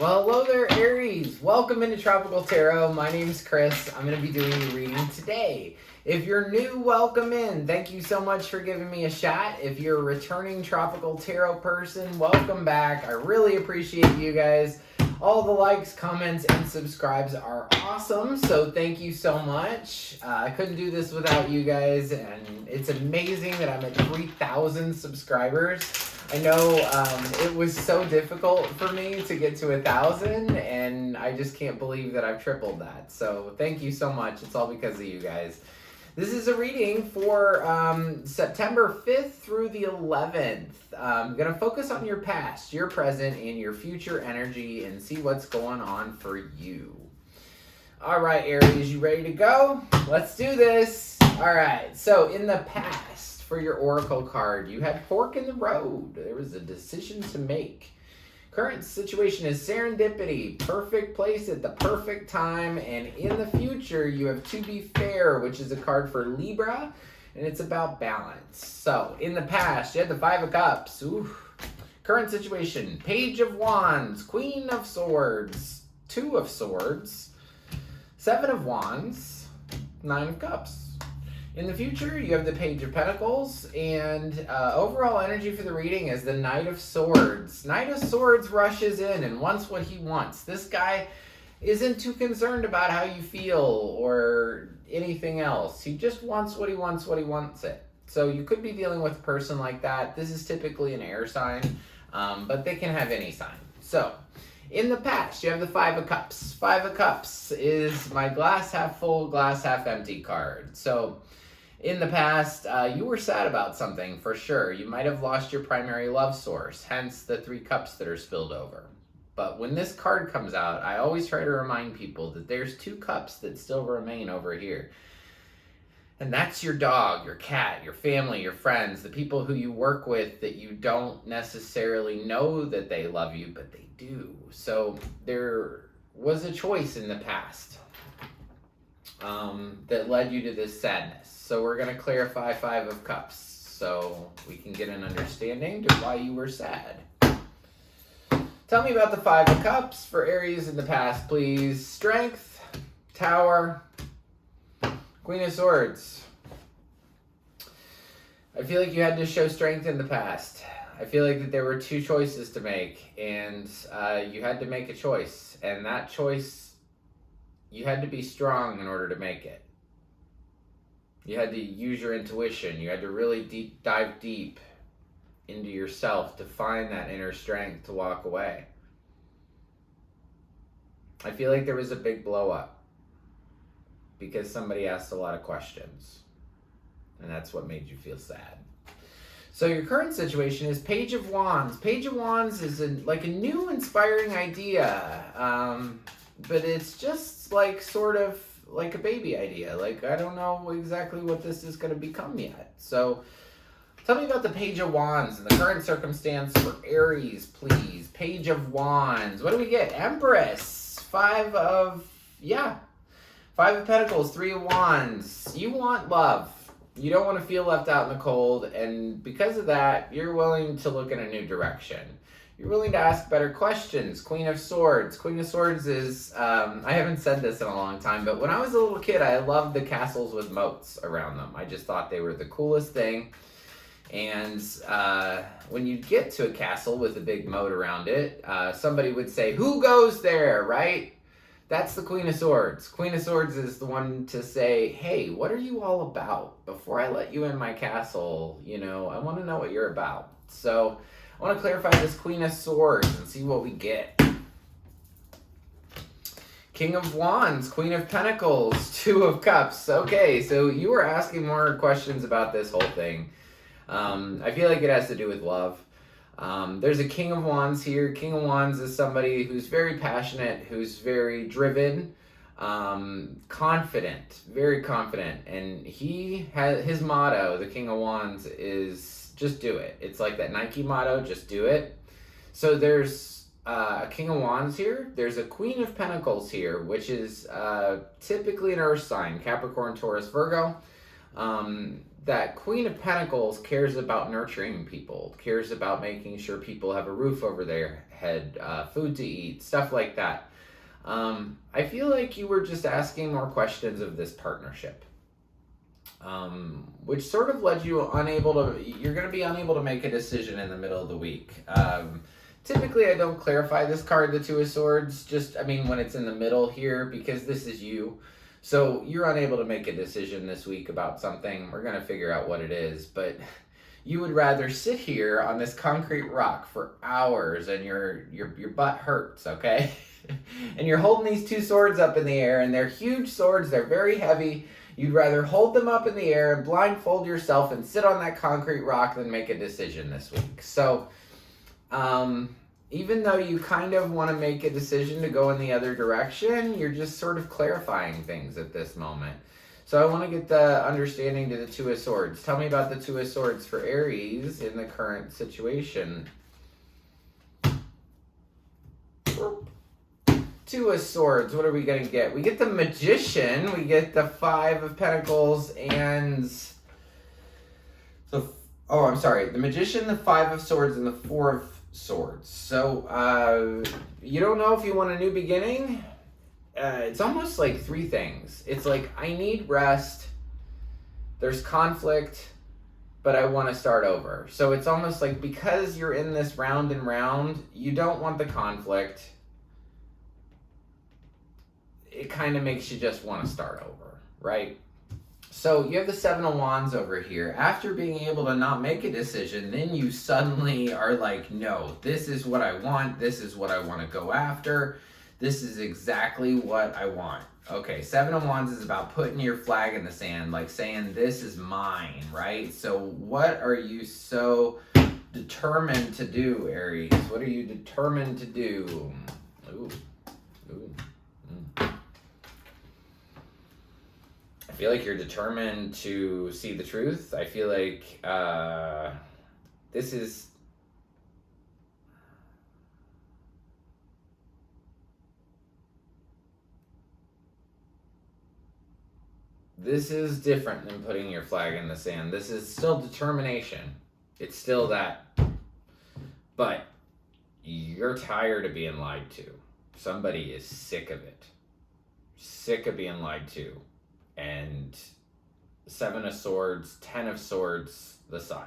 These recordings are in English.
Well, hello there, Aries. Welcome into Tropical Tarot. My name is Chris. I'm going to be doing your reading today. If you're new, welcome in. Thank you so much for giving me a shot. If you're a returning Tropical Tarot person, welcome back. I really appreciate you guys. All the likes, comments, and subscribes are awesome, so thank you so much. I couldn't do this without you guys, and it's amazing that I'm at 3,000 subscribers. I know it was so difficult for me to get to 1,000, and I just can't believe that I've tripled that. So thank you so much. It's all because of you guys. This is a reading for September 5th through the 11th. I'm going to focus on your past, your present, and your future energy and see what's going on for you. All right, Aries, you ready to go? Let's do this. All right, so in the past, for your Oracle card, you had fork in the road. There was a decision to make. Current situation is serendipity, perfect place at the perfect time, and in the future you have to be fair, which is a card for Libra, and it's about balance. So, in the past, you had the Five of Cups. Ooh. Current situation, Page of Wands, Queen of Swords, Two of Swords, Seven of Wands, Nine of Cups. In the future, you have the Page of Pentacles, and overall energy for the reading is the Knight of Swords. Knight of Swords rushes in and wants what he wants. This guy isn't too concerned about how you feel or anything else. He just wants what he wants it. So you could be dealing with a person like that. This is typically an air sign, but they can have any sign. So, in the past, you have the Five of Cups. Five of Cups is my glass half full, glass half empty card. So, in the past, you were sad about something, for sure. You might have lost your primary love source, hence the 3 cups that are spilled over. But when this card comes out, I always try to remind people that there's 2 cups that still remain over here. And that's your dog, your cat, your family, your friends, the people who you work with that you don't necessarily know that they love you, but they do. So there was a choice in the past that led you to this sadness. So we're going to clarify Five of Cups so we can get an understanding to why you were sad. Tell me about the Five of Cups for Aries in the past, please. Strength, Tower, Queen of Swords. I feel like you had to show strength in the past. I feel like that there were 2 choices to make, and you had to make a choice. And that choice, you had to be strong in order to make it. You had to use your intuition. You had to really dive deep into yourself to find that inner strength to walk away. I feel like there was a big blow up because somebody asked a lot of questions, and that's what made you feel sad. So your current situation is Page of Wands. Page of Wands is like a new inspiring idea, but it's just like sort of like a baby idea. Like, I don't know exactly what this is going to become yet. So tell me about the Page of Wands and the current circumstance for Aries, please. Page of Wands. What do we get? Empress. Five of Pentacles, 3 of Wands. You want love. You don't want to feel left out in the cold, and because of that, you're willing to look in a new direction. You're willing to ask better questions. Queen of Swords. Queen of Swords is, I haven't said this in a long time, but when I was a little kid, I loved the castles with moats around them. I just thought they were the coolest thing. And when you get to a castle with a big moat around it, somebody would say, "Who goes there?" Right? That's the Queen of Swords. Queen of Swords is the one to say, "Hey, what are you all about? Before I let you in my castle, I want to know what you're about." So I want to clarify this Queen of Swords and see what we get. King of Wands, Queen of Pentacles, 2 of Cups. Okay, so you were asking more questions about this whole thing. I feel like it has to do with love. There's a King of Wands here. King of Wands is somebody who's very passionate, who's very driven, confident, very confident. And he has his motto, the King of Wands, is just do it. It's like that Nike motto, just do it. So there's a King of Wands here. There's a Queen of Pentacles here, which is typically an earth sign, Capricorn, Taurus, Virgo. That Queen of Pentacles cares about nurturing people, cares about making sure people have a roof over their had food to eat, stuff like that. I feel like you were just asking more questions of this partnership, which sort of led you you're going to be unable to make a decision in the middle of the week. Typically, I don't clarify this card, the Two of Swords, when it's in the middle here, because this is you. So you're unable to make a decision this week about something. We're going to figure out what it is, but you would rather sit here on this concrete rock for hours and your butt hurts, okay? And you're holding these two swords up in the air, and they're huge swords, they're very heavy. You'd rather hold them up in the air and blindfold yourself and sit on that concrete rock than make a decision this week. So, even though you kind of want to make a decision to go in the other direction, you're just sort of clarifying things at this moment. So I want to get the understanding to the Two of Swords. Tell me about the Two of Swords for Aries in the current situation. Two of Swords, what are we going to get? We get the Magician, we get the Five of Pentacles, and the Magician, the Five of Swords, and the Four of Swords. So, you don't know if you want a new beginning? It's almost like three things. It's like, I need rest, there's conflict, but I want to start over. So it's almost like, because you're in this round and round, you don't want the conflict. It kind of makes you just want to start over, right? So you have the Seven of Wands over here. After being able to not make a decision, then you suddenly are like, no, this is what I want. This is what I want to go after. This is exactly what I want. Okay, Seven of Wands is about putting your flag in the sand, like saying, this is mine, right? So what are you so determined to do, Aries? What are you determined to do? Ooh. I feel like you're determined to see the truth. I feel like this is different than putting your flag in the sand. This is still determination. It's still that. But you're tired of being lied to. Somebody is sick of it. Sick of being lied to. And Seven of Swords, Ten of Swords, the Sun.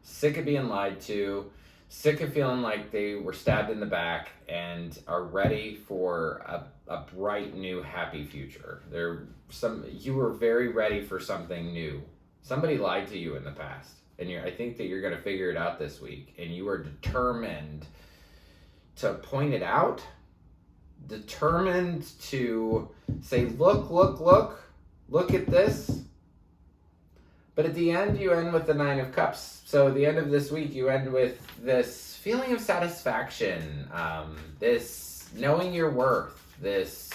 Sick of being lied to, sick of feeling like they were stabbed in the back, and are ready for a bright, new, happy future. You were very ready for something new. Somebody lied to you in the past, and I think that you're going to figure it out this week, and you are determined to point it out. Determined to say, look at this. But at the end, you end with the Nine of Cups. So at the end of this week, you end with this feeling of satisfaction, this knowing your worth, this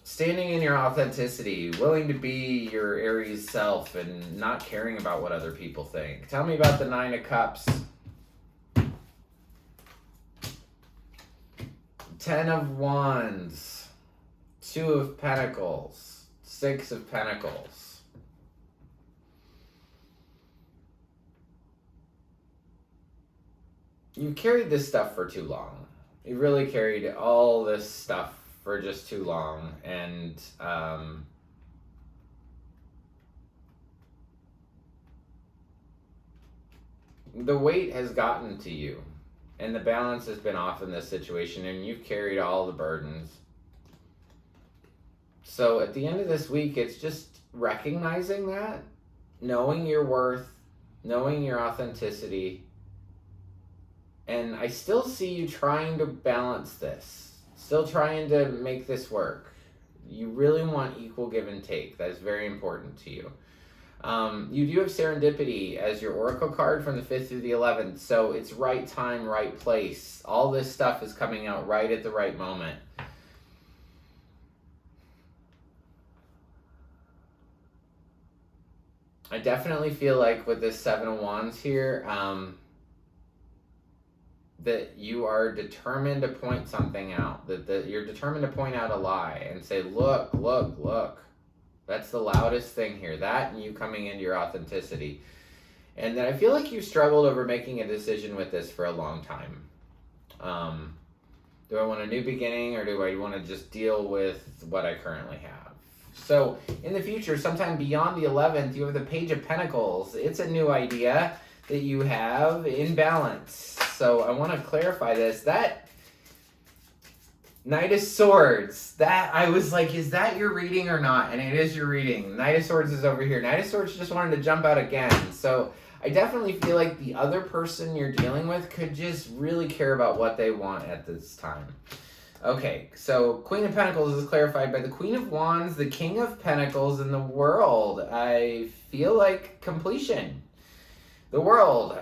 standing in your authenticity, willing to be your Aries self and not caring about what other people think. Tell me about the Nine of Cups. Ten of Wands, Two of Pentacles, Six of Pentacles. You carried this stuff for too long. You really carried all this stuff for just too long, and the weight has gotten to you. And the balance has been off in this situation, and you've carried all the burdens. So at the end of this week, it's just recognizing that, knowing your worth, knowing your authenticity. And I still see you trying to balance this, still trying to make this work. You really want equal give and take. That is very important to you. You do have serendipity as your oracle card from the 5th through the 11th, so it's right time, right place. All this stuff is coming out right at the right moment. I definitely feel like with this Seven of Wands here, that you are determined to point something out, that you're determined to point out a lie and say, look. That's the loudest thing here. That and you coming into your authenticity. And that I feel like you've struggled over making a decision with this for a long time. Do I want a new beginning, or do I want to just deal with what I currently have? So in the future, sometime beyond the 11th, you have the Page of Pentacles. It's a new idea that you have in balance. So I want to clarify this. That Knight of Swords, that I was like, is that your reading or not? And it is your reading. Knight of Swords is over here. Knight of Swords just wanted to jump out again. So I definitely feel like the other person you're dealing with could just really care about what they want at this time. Okay, so Queen of Pentacles is clarified by the Queen of Wands, the King of Pentacles, and the World. I feel like completion. The World.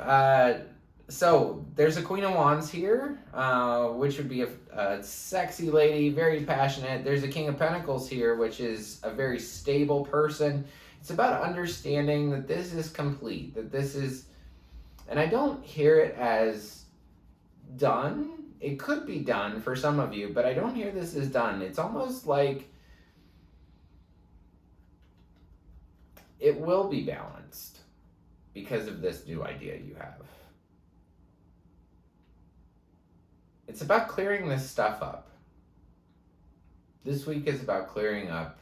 So there's a Queen of Wands here, which would be a sexy lady, very passionate. There's a King of Pentacles here, which is a very stable person. It's about understanding that this is complete, that this is, and I don't hear it as done. It could be done for some of you, but I don't hear this as done. It's almost like it will be balanced because of this new idea you have. It's about clearing this stuff up. This week is about clearing up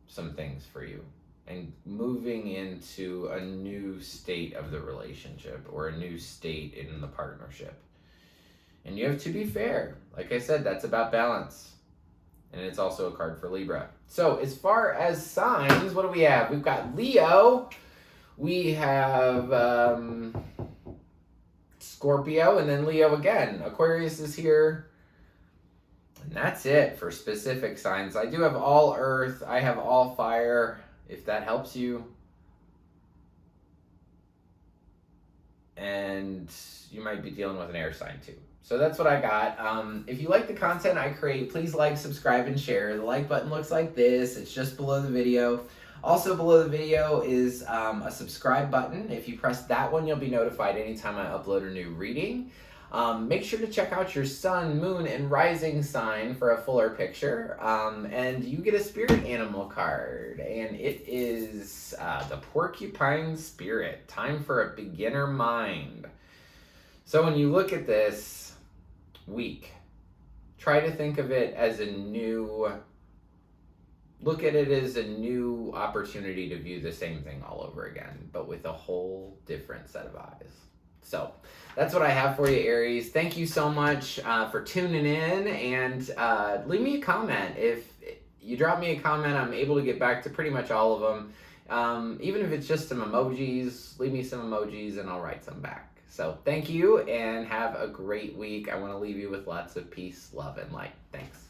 some things for you and moving into a new state of the relationship or a new state in the partnership. And you have to be fair. Like I said, that's about balance. And it's also a card for Libra. So as far as signs, what do we have? We've got Leo. We have Scorpio, and then Leo again. Aquarius is here. And that's it for specific signs. I do have all earth. I have all fire, if that helps you. And you might be dealing with an air sign too. So that's what I got. If you like the content I create, please like, subscribe, and share. The like button looks like this. It's just below the video. Also below the video is a subscribe button. If you press that one, you'll be notified anytime I upload a new reading. Make sure to check out your sun, moon, and rising sign for a fuller picture. And you get a spirit animal card. And it is the Porcupine Spirit. Time for a beginner mind. So when you look at this week, try to think of it as a new... Look at it as a new opportunity to view the same thing all over again, but with a whole different set of eyes. So that's what I have for you, Aries. Thank you so much for tuning in, and leave me a comment. If you drop me a comment, I'm able to get back to pretty much all of them. Even if it's just some emojis, leave me some emojis and I'll write some back. So thank you and have a great week. I want to leave you with lots of peace, love, and light. Thanks.